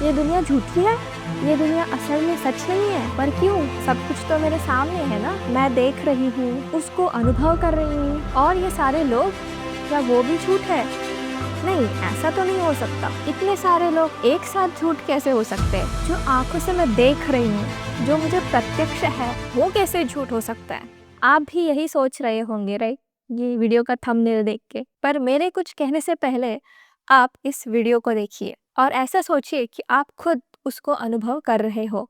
ये दुनिया झूठी है, ये दुनिया असल में सच नहीं है। पर क्यों? सब कुछ तो मेरे सामने है ना, मैं देख रही हूँ, उसको अनुभव कर रही हूँ। और ये सारे लोग, क्या वो भी झूठ है? नहीं, ऐसा तो नहीं हो सकता। इतने सारे लोग एक साथ झूठ कैसे हो सकते हैं? जो आंखों से मैं देख रही हूँ, जो मुझे प्रत्यक्ष है, वो कैसे झूठ हो सकता है? आप भी यही सोच रहे होंगे राइट, ये वीडियो का थंबनेल देख के। पर मेरे कुछ कहने से पहले आप इस वीडियो को देखिए और ऐसा सोचिए कि आप खुद उसको अनुभव कर रहे हो।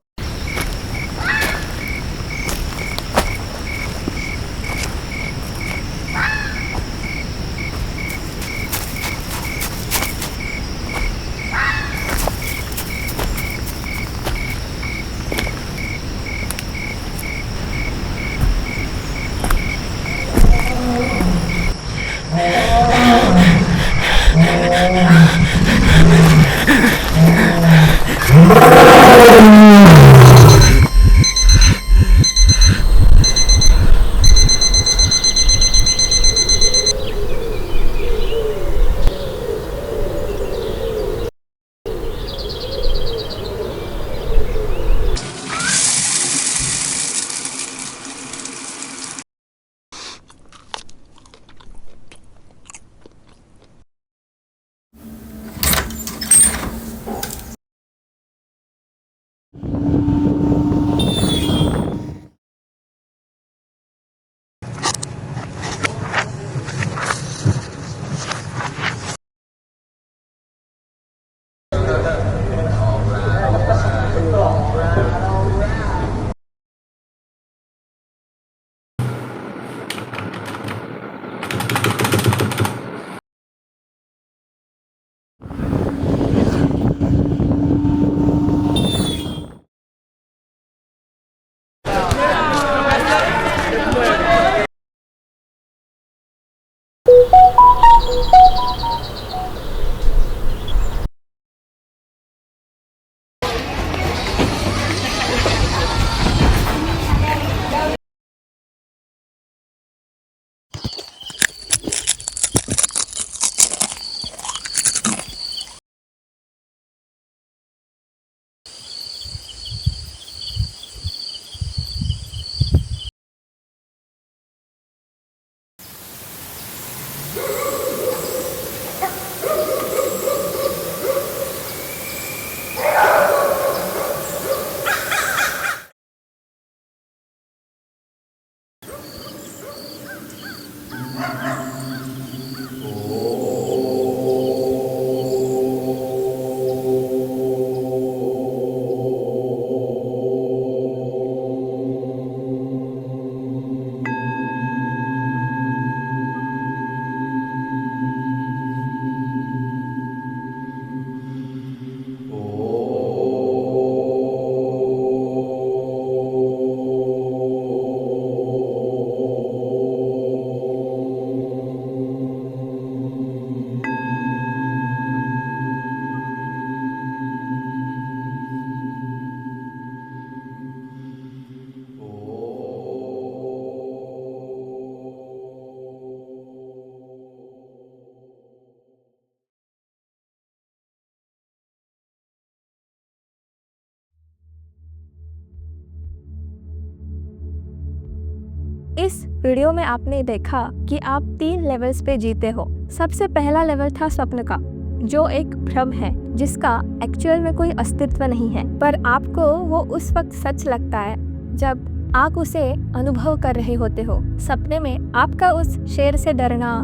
इस वीडियो में आपने देखा कि आप 3 लेवल्स पे जीते हो। सबसे पहला लेवल था स्वप्न का, जो एक भ्रम है जिसका एक्चुअल में कोई अस्तित्व नहीं है, पर आपको वो उस वक्त सच लगता है जब आप उसे अनुभव कर रहे होते हो। सपने में आपका उस शेर से डरना,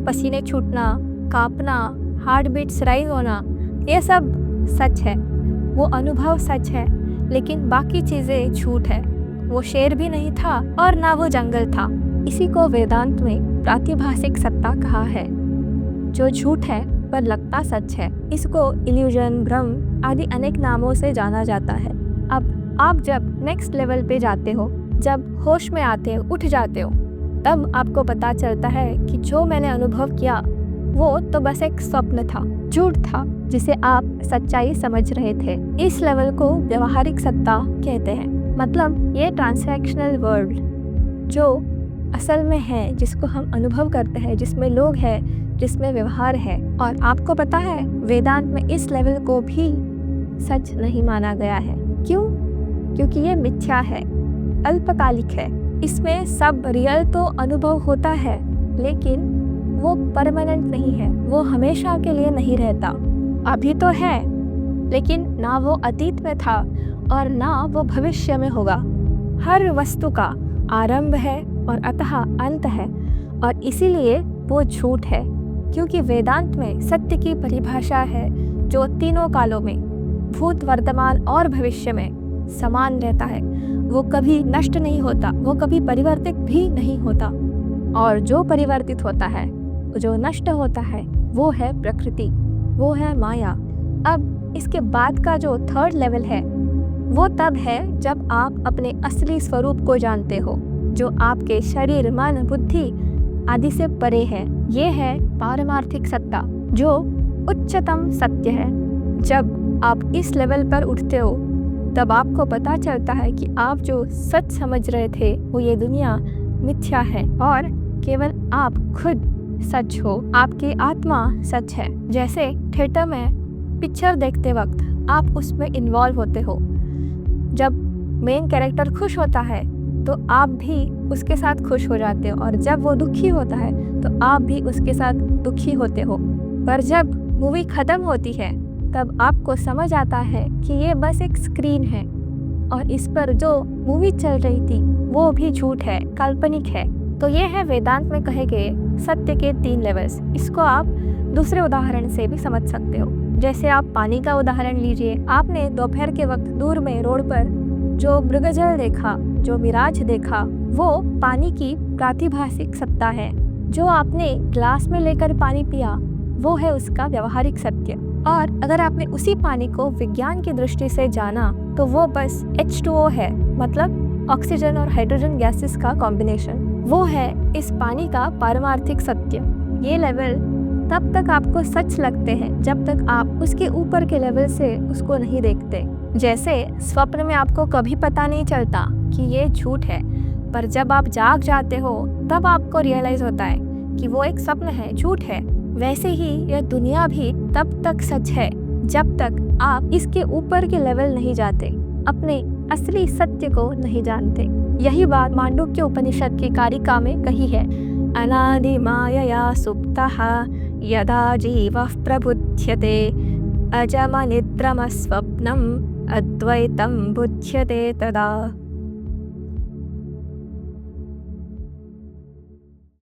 पसीने छूटना, कांपना, हार्ट बीट्स राइज होना, ये सब सच है, वो अनुभव सच है, लेकिन बाकी चीज़ें झूठ है। वो शेर भी नहीं था और ना वो जंगल था। इसी को वेदांत में प्रातिभासिक सत्ता कहा है, जो झूठ है पर लगता सच है। इसको इल्यूजन, भ्रम आदि अनेक नामों से जाना जाता है। अब आप जब नेक्स्ट लेवल पे जाते हो, जब होश में आते हो, उठ जाते हो, तब आपको पता चलता है कि जो मैंने अनुभव किया वो तो बस एक स्वप्न था, झूठ था, जिसे आप सच्चाई समझ रहे थे। इस लेवल को व्यवहारिक सत्ता कहते हैं। मतलब ये ट्रांसैक्शनल वर्ल्ड जो असल में है, जिसको हम अनुभव करते हैं, जिसमें लोग हैं, जिसमें व्यवहार है। और आपको पता है वेदांत में इस लेवल को भी सच नहीं माना गया है। क्यों? क्योंकि ये मिथ्या है, अल्पकालिक है। इसमें सब रियल तो अनुभव होता है, लेकिन वो परमानेंट नहीं है, वो हमेशा के लिए नहीं रहता। अभी तो है, लेकिन ना वो अतीत में था और ना वो भविष्य में होगा। हर वस्तु का आरंभ है और अतः अंत है, और इसीलिए वो झूठ है। क्योंकि वेदांत में सत्य की परिभाषा है जो तीनों कालों में, भूत, वर्तमान और भविष्य में समान रहता है। वो कभी नष्ट नहीं होता, वो कभी परिवर्तित भी नहीं होता। और जो परिवर्तित होता है, जो नष्ट होता है, वो है प्रकृति, वो है माया। अब इसके बाद का जो थर्ड लेवल है, वो तब है जब आप अपने असली स्वरूप को जानते हो, जो आपके शरीर, मन, बुद्धि आदि से परे है। ये है पारमार्थिक सत्ता, जो उच्चतम सत्य है। जब आप इस लेवल पर उठते हो, तब आपको पता चलता है कि आप जो सच समझ रहे थे, वो ये दुनिया मिथ्या है और केवल आप खुद सच हो, आपकी आत्मा सच है। जैसे थिएटर में पिक्चर देखते वक्त आप उसमें इन्वॉल्व होते हो। जब मेन कैरेक्टर खुश होता है तो आप भी उसके साथ खुश हो जाते हो, और जब वो दुखी होता है तो आप भी उसके साथ दुखी होते हो। पर जब मूवी ख़त्म होती है, तब आपको समझ आता है कि ये बस एक स्क्रीन है, और इस पर जो मूवी चल रही थी वो भी झूठ है, काल्पनिक है। तो ये है वेदांत में कहे गए सत्य के 3 लेवल्स। इसको आप दूसरे उदाहरण से भी समझ सकते हो। जैसे आप पानी का उदाहरण लीजिए। आपने दोपहर के वक्त दूर में रोड पर जो मृगजल देखा, जो मिराज देखा, वो पानी की प्रातिभाषिक सत्ता है। जो आपने ग्लास में लेकर पानी पिया, वो है उसका व्यवहारिक सत्य। और अगर आपने उसी पानी को विज्ञान की दृष्टि से जाना, तो वो बस H2O है, मतलब ऑक्सीजन और हाइड्रोजन गैसेस का कॉम्बिनेशन। वो है इस पानी का पारमार्थिक सत्य। ये लेवल तब तक आपको सच लगते हैं जब तक आप उसके ऊपर के लेवल से उसको नहीं देखते। जैसे स्वप्न में आपको कभी पता नहीं चलता कि ये झूठ है, पर जब आप जाग जाते हो तब आपको रियलाइज होता है कि वो एक स्वप्न है, झूठ है। वैसे ही यह दुनिया भी तब तक सच है जब तक आप इसके ऊपर के लेवल नहीं जाते, अपने असली सत्य को नहीं जानते। यही बात मांडुक्य उपनिषद की कारिका में कही है। अनादि मायया सुप्तः यदा जीवः प्रबुध्यते अजमनिद्रमस्वप्नम् अद्वैतं बुध्यते तदा।